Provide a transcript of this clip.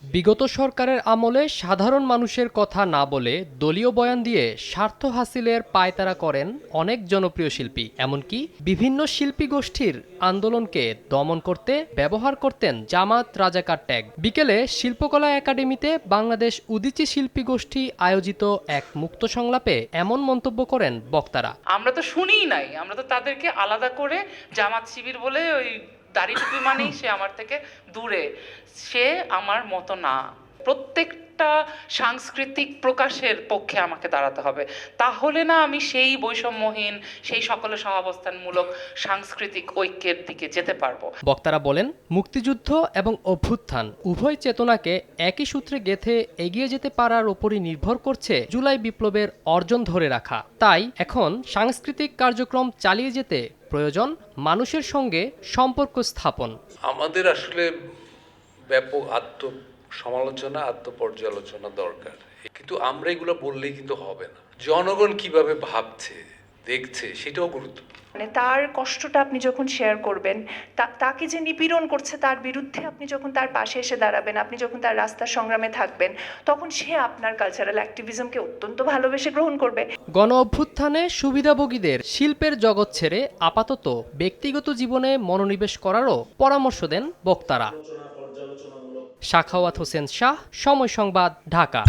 বিগত সরকারের আমলে সাধারণ মানুষের কথা না বলে দলীয় বয়ান দিয়ে স্বার্থ হাসিলের পায়তারা করেন অনেক জনপ্রিয় শিল্পী। এমনকি বিভিন্ন শিল্পী গোষ্ঠীর আন্দোলনকে দমন করতে ব্যবহার করতেন জামাত রাজাকার ট্যাগ। বিকেলে শিল্পকলা একাডেমিতে বাংলাদেশ উদীচী শিল্পী গোষ্ঠী আয়োজিত এক মুক্ত সংলাপে এমন মন্তব্য করেন বক্তারা। আমরা তো শুনিই নাই, আমরা তো তাদেরকে আলাদা করে জামাত শিবির বলে ওই দাড়ি টুপি মানেই সে আমার থেকে দূরে, সে আমার মতো না। প্রত্যেকটা সাংস্কৃতিক প্রকাশের পক্ষে আমাকে দাঁড়াতে হবে, তাহলে না আমি সেই বৈষম্যহীন, সেই সকলের সহাবস্থানমূলক সাংস্কৃতিক ঐক্যের দিকে যেতে পারবো। বক্তারা বলেন, মুক্তিযুদ্ধ এবং অভ্যুত্থান উভয় চেতনাকে একই সূত্রে গেঁথে এগিয়ে যেতে পারার উপরই নির্ভর করছে জুলাই বিপ্লবের অর্জন ধরে রাখা। তাই এখন সাংস্কৃতিক কার্যক্রম চালিয়ে যেতে প্রয়োজন মানুষের সঙ্গে সম্পর্ক স্থাপন। আমাদের আসলে ব্যাপক আত্মসমালোচনা, আত্মপর্যালোচনা দরকার, কিন্তু আমরা এগুলো বললেই কিন্তু হবে না। জনগণ কিভাবে ভাবছে, দেখছে, সেটাও গুরুত্বপূর্ণ। মানে তার কষ্টটা আপনি যখন শেয়ার করবেন, তাকে যে নিপীড়ন করছে তার বিরুদ্ধে আপনি যখন তার পাশে এসে দাঁড়াবেন, আপনি যখন তার রাস্তার সংগ্রামে থাকবেন, তখন সে আপনার কালচারাল অ্যাক্টিভিজমকে অত্যন্ত ভালোবেসে গ্রহণ করবে। গণ অভ্যুত্থানে সুবিধাভোগীদের শিল্পের জগৎ ছেড়ে আপাতত ব্যক্তিগত জীবনে মনোনিবেশ করারও পরামর্শ দেন বক্তারা। সাখাওয়াত হোসেন শাহ, সময় সংবাদ, ঢাকা।